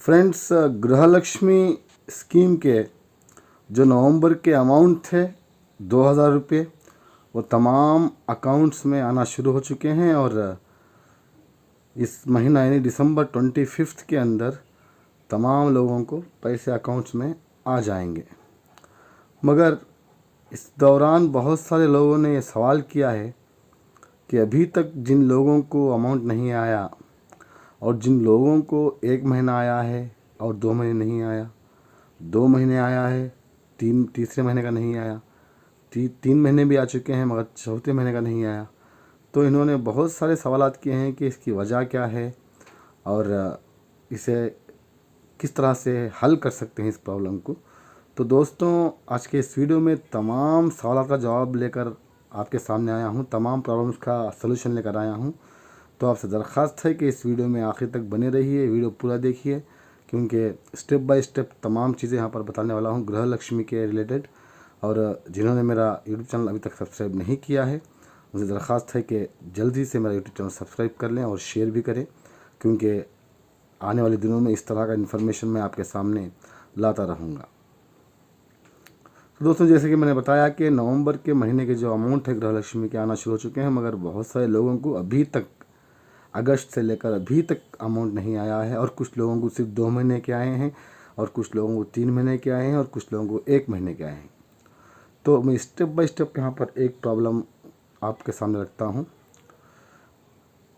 Friends, गृहलक्ष्मी scheme के जो नवंबर के अमाउंट थे 2,000 रुपये, वो तमाम अकाउंट्स में आना शुरू हो चुके हैं और इस महीना यानी दिसंबर 25 के अंदर तमाम लोगों को पैसे अकाउंट्स में आ जाएंगे। मगर इस दौरान बहुत सारे लोगों ने ये सवाल किया है कि अभी तक जिन लोगों को अमाउंट नहीं आया और जिन लोगों को 1 महीना आया है और 2 महीने नहीं आया, 2 महीने आया है, तीसरे महीने का नहीं आया, 3 महीने भी आ चुके हैं मगर चौथे महीने का नहीं आया, तो इन्होंने बहुत सारे सवालात किए हैं कि इसकी वजह क्या है और इसे किस तरह से हल कर सकते हैं इस प्रॉब्लम को। तो दोस्तों, आज के इस वीडियो में तमाम सवालों का जवाब लेकर आपके सामने आया हूँ, तमाम प्रॉब्लम्स का सलूशन लेकर आया हूँ। तो आपसे दरख्वास्त है कि इस वीडियो में आखिर तक बने रहिए, वीडियो पूरा देखिए, क्योंकि स्टेप बाय स्टेप तमाम चीज़ें यहाँ पर बताने वाला हूँ गृह लक्ष्मी के रिलेटेड। और जिन्होंने मेरा यूट्यूब चैनल अभी तक सब्सक्राइब नहीं किया है, मुझे दरख्वास्त है कि जल्दी से मेरा यूट्यूब चैनल सब्सक्राइब कर लें और शेयर भी करें, क्योंकि आने वाले दिनों में इस तरह का इन्फॉर्मेशन मैं आपके सामने लाता रहूँगा। तो दोस्तों, जैसे कि मैंने बताया कि नवंबर के महीने के जो अमाउंट है गृहलक्ष्मी के आना शुरू हो चुके हैं, मगर बहुत सारे लोगों को अभी तक अगस्त से लेकर अभी तक अमाउंट नहीं आया है। और कुछ लोगों को सिर्फ 2 महीने के आए हैं और कुछ लोगों को 3 महीने के आए हैं और कुछ लोगों को 1 महीने के आए हैं। तो मैं स्टेप बाय स्टेप यहाँ पर एक प्रॉब्लम आपके सामने रखता हूँ।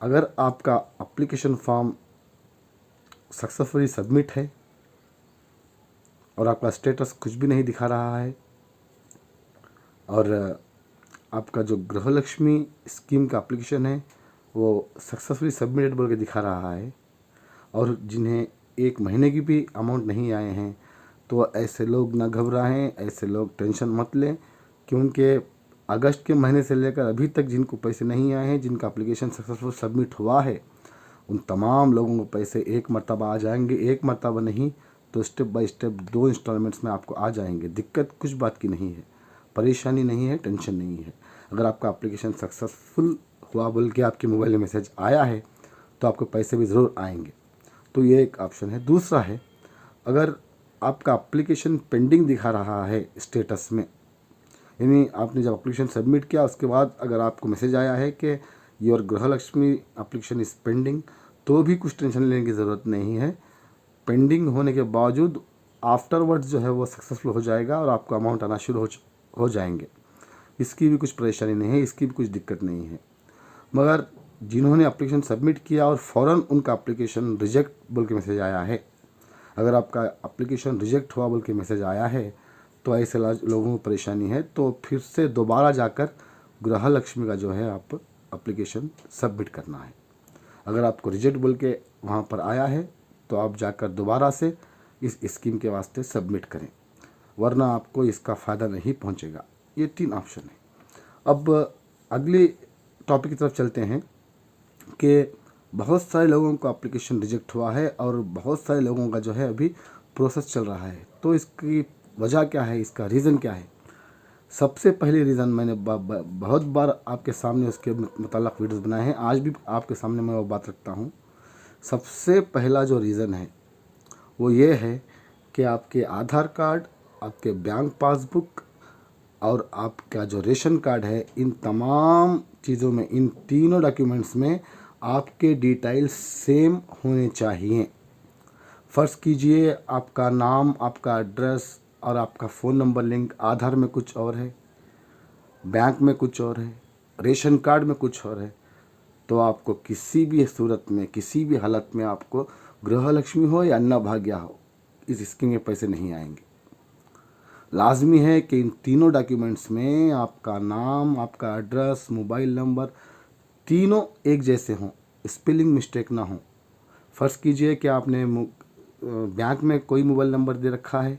अगर आपका एप्लीकेशन फॉर्म सक्सेसफुली सबमिट है और आपका स्टेटस कुछ भी नहीं दिखा रहा है और आपका जो गृहलक्ष्मी स्कीम का एप्लीकेशन है वो सक्सेसफुली सबमिटेड बोल के दिखा रहा है और जिन्हें 1 महीने की भी अमाउंट नहीं आए हैं, तो ऐसे लोग ना घबराएं, ऐसे लोग टेंशन मत लें, क्योंकि अगस्त के महीने से लेकर अभी तक जिनको पैसे नहीं आए हैं, जिनका एप्लीकेशन सक्सेसफुल सबमिट हुआ है, उन तमाम लोगों को पैसे एक मरतबा आ जाएंगे। एक मरतबा नहीं तो स्टेप बाय स्टेप 2 इंस्टॉलमेंट्स में आपको आ जाएंगे। दिक्कत कुछ बात की नहीं है, परेशानी नहीं है, टेंशन नहीं है। अगर आपका एप्लीकेशन सक्सेसफुल हुआ बोल के आपके मोबाइल में मैसेज आया है तो आपको पैसे भी ज़रूर आएंगे। तो ये एक ऑप्शन है। दूसरा है, अगर आपका एप्लीकेशन पेंडिंग दिखा रहा है स्टेटस में, यानी आपने जब एप्लीकेशन सबमिट किया उसके बाद अगर आपको मैसेज आया है कि your Griha Lakshmi application is pending, तो भी कुछ टेंशन लेने की ज़रूरत नहीं है। पेंडिंग होने के बावजूद आफ्टरवर्ड्स जो है वो सक्सेसफुल हो जाएगा और आपको अमाउंट आना शुरू हो जाएंगे। इसकी भी कुछ परेशानी नहीं है, इसकी भी कुछ दिक्कत नहीं है। मगर जिन्होंने एप्लीकेशन सबमिट किया और फ़ौरन उनका एप्लीकेशन रिजेक्ट बोल के मैसेज आया है, अगर आपका एप्लीकेशन रिजेक्ट हुआ बोल के मैसेज आया है, तो ऐसे लोगों को परेशानी है, तो फिर से दोबारा जाकर गृहलक्ष्मी का जो है आप एप्लीकेशन सबमिट करना है। अगर आपको रिजेक्ट बोल के वहाँ पर आया है तो आप जाकर दोबारा से इस स्कीम के वास्ते सबमिट करें, वरना आपको इसका फ़ायदा नहीं पहुँचेगा। ये 3 ऑप्शन है। अब अगली टॉपिक की तरफ चलते हैं कि बहुत सारे लोगों का एप्लीकेशन रिजेक्ट हुआ है और बहुत सारे लोगों का जो है अभी प्रोसेस चल रहा है। तो इसकी वजह क्या है, इसका रीज़न क्या है? सबसे पहले रीज़न मैंने बहुत बार आपके सामने उसके मुताल्लिक़ वीडियोस बनाए हैं, आज भी आपके सामने मैं वो बात रखता हूँ। सबसे पहला जो रीज़न है वो ये है कि आपके आधार कार्ड, आपके बैंक पासबुक और आपका जो रेशन कार्ड है, इन तमाम चीज़ों में, इन तीनों डॉक्यूमेंट्स में आपके डिटेल्स सेम होने चाहिए। फ़र्ज़ कीजिए आपका नाम, आपका एड्रेस और आपका फ़ोन नंबर लिंक आधार में कुछ और है, बैंक में कुछ और है, रेशन कार्ड में कुछ और है, तो आपको किसी भी सूरत में, किसी भी हालत में आपको गृहलक्ष्मी हो या अन्नभाग्य हो, इस स्कीम के पैसे नहीं आएंगे। लाजमी है कि इन तीनों डॉक्यूमेंट्स में आपका नाम, आपका एड्रेस, मोबाइल नंबर तीनों एक जैसे हों, स्पेलिंग मिस्टेक ना हो। फ़र्ज़ कीजिए कि आपने बैंक में कोई मोबाइल नंबर दे रखा है,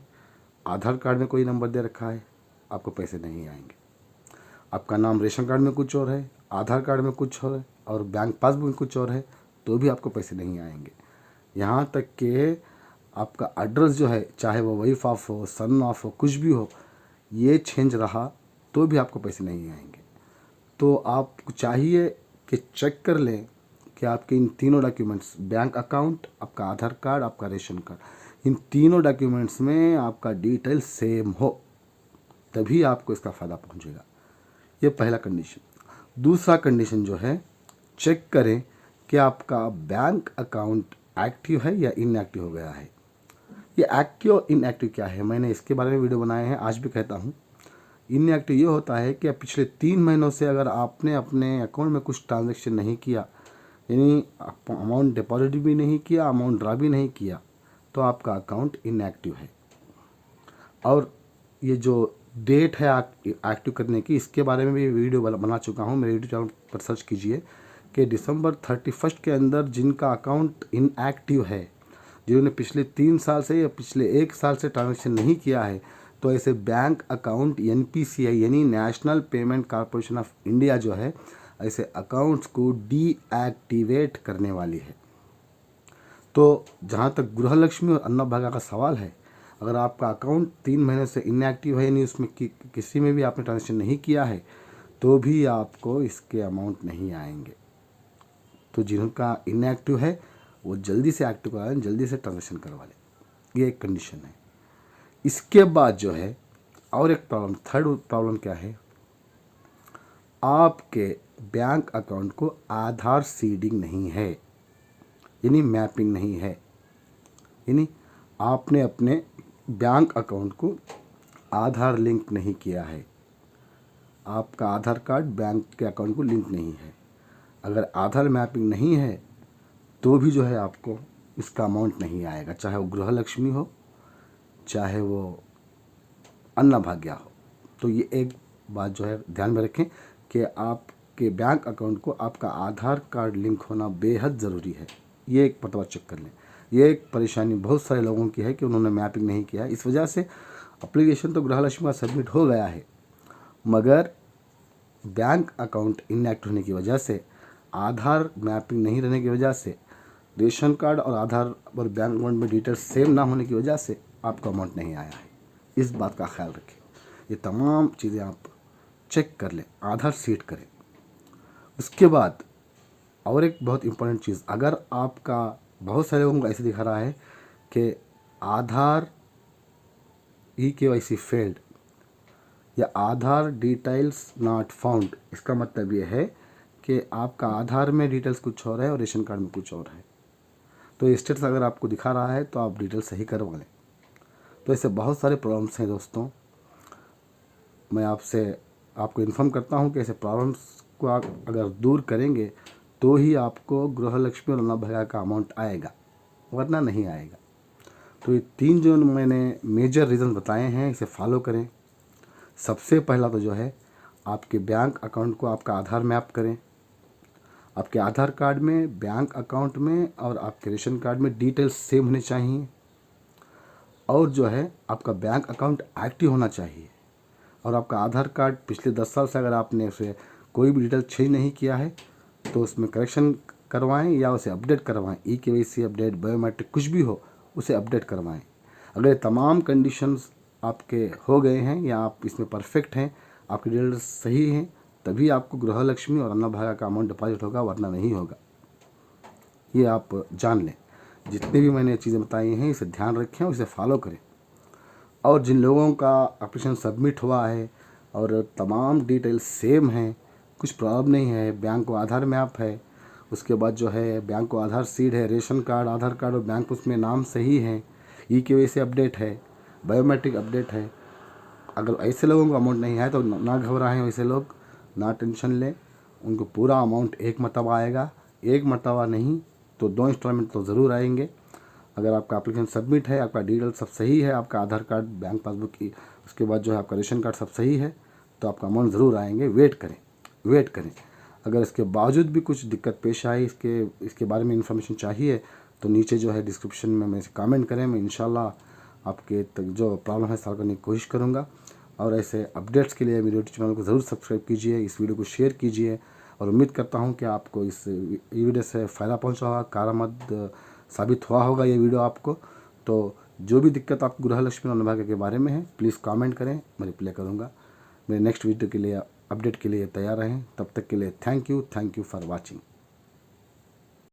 आधार कार्ड में कोई नंबर दे रखा है, आपको पैसे नहीं आएंगे। आपका नाम रेशन कार्ड में कुछ और है, आधार कार्ड में कुछ और है और बैंक पासबुक में कुछ और है, तो भी आपको पैसे नहीं आएंगे। यहाँ तक कि आपका एड्रेस जो है, चाहे वो वाइफ ऑफ हो, सन ऑफ हो, कुछ भी हो, ये चेंज रहा तो भी आपको पैसे नहीं आएंगे। तो आपको चाहिए कि चेक कर लें कि आपके इन तीनों डॉक्यूमेंट्स, बैंक अकाउंट, आपका आधार कार्ड, आपका रेशन कार्ड, इन तीनों डॉक्यूमेंट्स में आपका डिटेल सेम हो, तभी आपको इसका फ़ायदा पहुंचेगा। ये पहला कंडीशन। दूसरा कंडीशन जो है, चेक करें कि आपका बैंक अकाउंट एक्टिव है या इनएक्टिव हो गया है। ये एक्टिव और इनएक्टिव क्या है, मैंने इसके बारे में वीडियो बनाए हैं, आज भी कहता हूँ। इनएक्टिव ये होता है कि पिछले 3 महीनों से अगर आपने अपने अकाउंट में कुछ ट्रांजैक्शन नहीं किया, यानी अमाउंट डिपॉजिट भी नहीं किया, अमाउंट ड्रा भी नहीं किया, तो आपका अकाउंट इनएक्टिव है। और ये जो डेट है एक्टिव करने की, इसके बारे में भी वीडियो बना चुका हूँ, मेरे यूट्यूब चैनल पर सर्च कीजिए कि दिसंबर 31 के अंदर जिनका अकाउंट इनएक्टिव है, जिन्होंने पिछले 3 साल से या पिछले 1 साल से ट्रांजैक्शन नहीं किया है, तो ऐसे बैंक अकाउंट NPCI यानी national payment corporation of India जो है, ऐसे अकाउंट्स को डीएक्टिवेट करने वाली है। तो जहाँ तक गृहलक्ष्मी और अन्नभाग्य का सवाल है, अगर आपका अकाउंट 3 महीने से इनएक्टिव है, यानी उसमें किसी में भी आपने ट्रांजेक्शन नहीं किया है, तो भी आपको इसके अमाउंट नहीं आएंगे। तो जिनका इनएक्टिव है वो जल्दी से एक्टिव करा लें, जल्दी से ट्रांजेक्शन करवा लें। ये एक कंडीशन है। इसके बाद जो है और एक प्रॉब्लम, थर्ड प्रॉब्लम क्या है, आपके बैंक अकाउंट को आधार सीडिंग नहीं है, यानी मैपिंग नहीं है, यानी आपने अपने बैंक अकाउंट को आधार लिंक नहीं किया है, आपका आधार कार्ड बैंक के अकाउंट को लिंक नहीं है। अगर आधार मैपिंग नहीं है तो भी जो है आपको इसका अमाउंट नहीं आएगा, चाहे वो गृहलक्ष्मी हो, चाहे वो अन्नभाग्य हो। तो ये एक बात जो है ध्यान में रखें कि आपके बैंक अकाउंट को आपका आधार कार्ड लिंक होना बेहद ज़रूरी है। ये एक मरतबा चेक कर लें। ये एक परेशानी बहुत सारे लोगों की है कि उन्होंने मैपिंग नहीं किया, इस वजह से एप्लीकेशन तो गृहलक्ष्मी का सबमिट हो गया है, मगर बैंक अकाउंट इनएक्टिव होने की वजह से, आधार मैपिंग नहीं रहने की वजह से, रेशन कार्ड और आधार और बैंक अकाउंट में डिटेल्स सेम ना होने की वजह से आपका अमाउंट नहीं आया है। इस बात का ख्याल रखें। ये तमाम चीज़ें आप चेक कर लें, आधार सीड करें। उसके बाद और एक बहुत इम्पोर्टेंट चीज़, अगर आपका, बहुत सारे लोगों को ऐसे दिखा रहा है कि आधार eKYC फेल्ड या आधार डिटेल्स नॉट फाउंड, इसका मतलब ये है कि आपका आधार में डिटेल्स कुछ और है और रेशन कार्ड में कुछ और है। तो स्टेटस अगर आपको दिखा रहा है तो आप डिटेल सही करवा लें। तो ऐसे बहुत सारे प्रॉब्लम्स हैं दोस्तों। मैं आपको इन्फॉर्म करता हूं कि ऐसे प्रॉब्लम्स को आप अगर दूर करेंगे तो ही आपको गृहलक्ष्मी और अन्नभाग्य का अमाउंट आएगा, वरना नहीं आएगा। तो ये 3 जो मैंने मेजर रीज़न बताए हैं, इसे फॉलो करें। सबसे पहला तो जो है, आपके बैंक अकाउंट को आपका आधार मैप करें। आपके आधार कार्ड में, बैंक अकाउंट में और आपके रेशन कार्ड में डिटेल्स सेम होने चाहिए। और जो है आपका बैंक अकाउंट एक्टिव होना चाहिए। और आपका आधार कार्ड पिछले 10 साल से अगर आपने उसे कोई भी डिटेल चेंज नहीं किया है तो उसमें करेक्शन करवाएं या उसे अपडेट करवाएं। eKYC अपडेट, बायोमेट्रिक कुछ भी हो, उसे अपडेट करवाएं। अगर तमाम कंडीशंस आपके हो गए हैं या आप इसमें परफेक्ट हैं, आपकी डिटेल्स सही हैं, तभी आपको गृहलक्ष्मी और अन्नभाग्य का अमाउंट डिपॉजिट होगा, वरना नहीं होगा। ये आप जान लें। जितनी भी मैंने चीज़ें बताई हैं, इसे ध्यान रखें और इसे फॉलो करें। और जिन लोगों का एप्लीकेशन सबमिट हुआ है और तमाम डिटेल्स सेम हैं, कुछ प्रॉब्लम नहीं है, बैंक को आधार मैप है, उसके बाद जो है बैंक को आधार सीड है, रेशन कार्ड, आधार कार्ड और बैंक उसमें नाम सही है, eKYC अपडेट है, बायोमेट्रिक अपडेट है, अगर ऐसे लोगों को अमाउंट नहीं है तो ना घबराएं। वैसे लोग ना टेंशन लें, उनको पूरा अमाउंट एक मरतबा आएगा। एक मरतबा नहीं तो 2 इंस्टॉलमेंट तो ज़रूर आएंगे। अगर आपका एप्लीकेशन सबमिट है, आपका डिटेल सब सही है, आपका आधार कार्ड, बैंक पासबुक की, उसके बाद जो है आपका रेशन कार्ड सब सही है, तो आपका अमाउंट ज़रूर आएंगे। वेट करें। अगर इसके बावजूद भी कुछ दिक्कत पेश आई, इसके बारे में इन्फॉर्मेशन चाहिए, तो नीचे जो है डिस्क्रिप्शन में मेरे से कमेंट करें। मैं इंशाल्लाह आपके तक जो प्रॉब्लम है सॉल्व करने की कोशिश करूँगा। और ऐसे अपडेट्स के लिए मेरे यूट्यूब चैनल को ज़रूर सब्सक्राइब कीजिए, इस वीडियो को शेयर कीजिए और उम्मीद करता हूँ कि आपको इस वीडियो से फ़ायदा पहुँचा होगा, कारआमद साबित हुआ होगा ये वीडियो आपको। तो जो भी दिक्कत आपको गृहलक्ष्मी और अन्नभाग्य के बारे में है, प्लीज़ कमेंट करें, मैं रिप्लाई करूँगा। मेरे नेक्स्ट वीडियो के लिए, अपडेट के लिए तैयार रहें। तब तक के लिए थैंक यू फॉर वॉचिंग।